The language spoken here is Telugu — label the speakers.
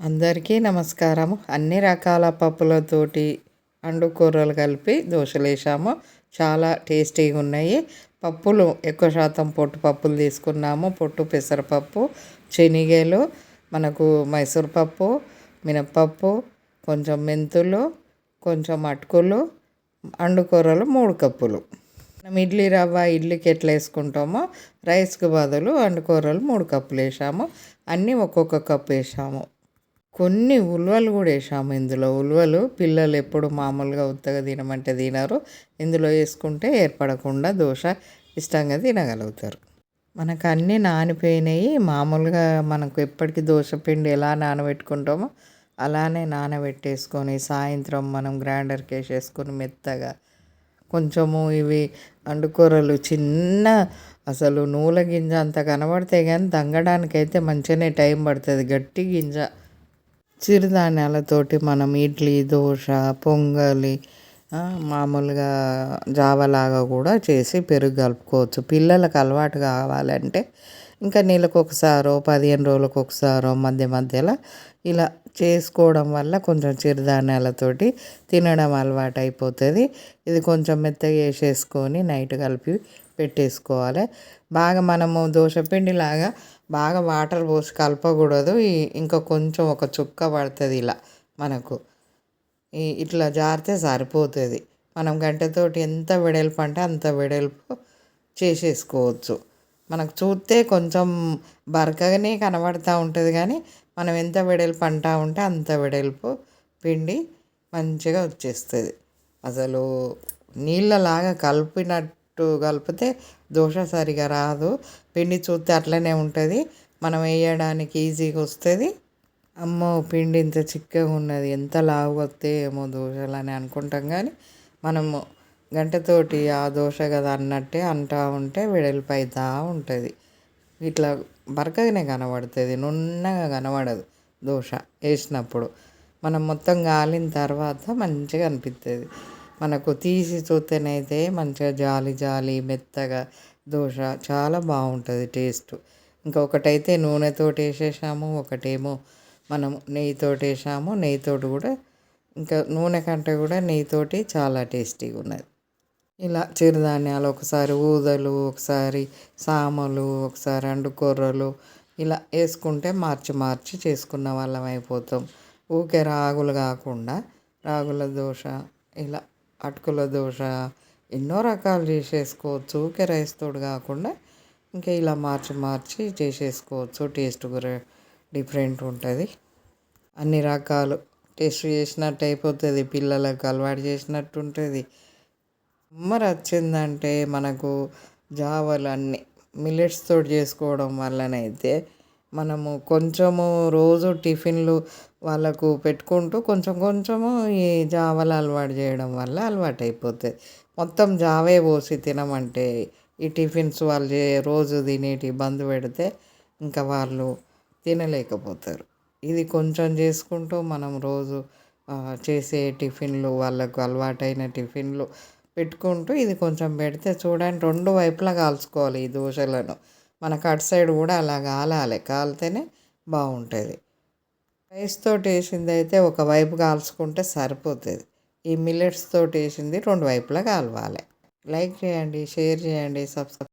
Speaker 1: అందరికీ నమస్కారం. అన్ని రకాల పప్పులతోటి కూరలు కలిపి దోశలు వేసాము. చాలా టేస్టీగా ఉన్నాయి. పప్పులు ఎక్కువ శాతం పొట్టు పప్పులు తీసుకున్నాము. పొట్టు పెసరపప్పు, శనగలు, మనకు మైసూర్ పప్పు, మినప్పప్పు, కొంచెం మెంతులు, కొంచెం అటుకులు, కూరలు 3 కప్పులు. మనం ఇడ్లీ రవ్వ ఇడ్లీకి ఎట్లా వేసుకుంటామో రైస్కి బదులు కూరలు 3 కప్పులు వేసాము. అన్నీ ఒక్కొక్క కప్పు వేసాము. కొన్ని ఉలవలు కూడా వేసాము. ఇందులో ఉలవలు పిల్లలు ఎప్పుడు మామూలుగా ఉత్తగా తినమంటే తినరు. ఇందులో వేసుకుంటే ఏర్పడకుండా దోశ ఇష్టంగా తినగలుగుతారు. మనకు అన్నీ నానిపోయినాయి. మామూలుగా మనకు ఎప్పటికీ దోశ పిండి ఎలా నానబెట్టుకుంటామో అలానే నానబెట్టేసుకొని సాయంత్రం మనం గ్రైండర్కి వేసేసుకొని మెత్తగా కొంచెము ఇవి కూరలు చిన్న అసలు నూల గింజ అంత కనబడతాయి కానీ దంగడానికైతే మంచిగానే టైం పడుతుంది. గట్టి గింజ. చిరుధాన్యాలతోటి మనం ఇడ్లీ, దోశ, పొంగలి, మామూలుగా జావలాగా కూడా చేసి పెరుగు కలుపుకోవచ్చు. పిల్లలకు అలవాటు కావాలంటే ఇంకా నెలకు ఒకసారో 15 రోజులకు ఒకసారో మధ్య మధ్యలో ఇలా చేసుకోవడం వల్ల కొంచెం చిరుధాన్యాలతోటి తినడం అలవాటు అయిపోతుంది. ఇది కొంచెం మెత్తగా వేసేసుకొని నైట్ కలిపి పెట్టేసుకోవాలి. బాగా మనము దోశపిండిలాగా బాగా వాటర్ పోసి కలపకూడదు. ఇంకా కొంచెం ఒక చుక్క పడుతుంది ఇలా మనకు ఇట్లా జారితే సరిపోతుంది. మనం గంటతోటి ఎంత వెడల్పు అంటే అంత వెడల్పు చేసేసుకోవచ్చు. మనకు చూస్తే కొంచెం బరకగానే కనబడుతూ ఉంటుంది కానీ మనం ఎంత వెడల్పు అంటా ఉంటే అంత వెడల్పు పిండి మంచిగా వచ్చేస్తుంది. అసలు నీళ్ళలాగా కలిపితే దోశ సరిగా రాదు. పిండి చూస్తే అట్లనే ఉంటుంది. మనం వేయడానికి ఈజీగా వస్తుంది. అమ్మో పిండి ఇంత చిక్కగా ఉన్నది, ఎంత లావుగా వస్తే ఏమో దోశలు అని అనుకుంటాం కానీ మనము గంటతోటి ఆ దోశ కదా అన్నట్టే అంటూ ఉంటే వెడల్పు అవుతూ ఉంటుంది. ఇట్లా బరకగానే కనబడుతుంది, నున్నగా కనబడదు దోశ వేసినప్పుడు. మనం మొత్తం కాలిన తర్వాత మంచిగా అనిపిస్తుంది. మనకు తీసి చూస్తేనైతే మంచిగా జాలి జాలి మెత్తగా దోశ చాలా బాగుంటుంది టేస్ట్. ఇంకొకటైతే నూనెతోటి వేసేసాము, ఒకటేమో మనం నెయ్యితోటి వేసాము. నెయ్యితోటి కూడా ఇంకా నూనె కంటే కూడా నెయ్యితోటి చాలా టేస్టీగా ఉన్నది. ఇలా చిరుధాన్యాలు ఒకసారి ఊదలు, ఒకసారి సామలు, ఒకసారి కూరలు ఇలా వేసుకుంటే మార్చి మార్చి చేసుకున్న వాళ్ళం అయిపోతాం. ఊకే రాగులు కాకుండా రాగుల దోశ, ఇలా అటుకుల దోశ ఎన్నో రకాలు చేసేసుకోవచ్చు. ఊకే రైస్ తోడు కాకుండా ఇంకా ఇలా మార్చి మార్చి చేసేసుకోవచ్చు. టేస్ట్ కూడా డిఫరెంట్ ఉంటుంది. అన్ని రకాలు టేస్ట్ చేసినట్టు అయిపోతుంది. పిల్లలకు అలవాటు చేసినట్టు ఉంటుంది. సమ్మర్ వచ్చిందంటే మనకు జావలు అన్నీ మిల్లెట్స్ తోటి చేసుకోవడం వల్లనైతే మనము కొంచెము రోజు టిఫిన్లు వాళ్ళకు పెట్టుకుంటూ కొంచెం కొంచెము ఈ జావలు అలవాటు చేయడం వల్ల అలవాటు అయిపోతుంది. మొత్తం జావే పోసి తినమంటే ఈ టిఫిన్స్ వాళ్ళు రోజు తినేటి బంద్ పెడితే ఇంకా వాళ్ళు తినలేకపోతారు. ఇది కొంచెం చేసుకుంటూ మనం రోజు చేసే టిఫిన్లు వాళ్ళకు అలవాటైన టిఫిన్లు పెట్టుకుంటూ ఇది కొంచెం పెడితే చూడండి 2 వైపులా కాల్చుకోవాలి ఈ దోశలను. మనకు అటు సైడ్ కూడా అలా కాలితేనే బాగుంటుంది. రైస్ తోటి వేసింది అయితే ఒకవైపు కాల్చుకుంటే సరిపోతుంది. ఈ మిల్లెట్స్ తోటి వేసింది 2 వైపులా కాలవాలి. లైక్ చేయండి, షేర్ చేయండి, సబ్స్క్రైబ్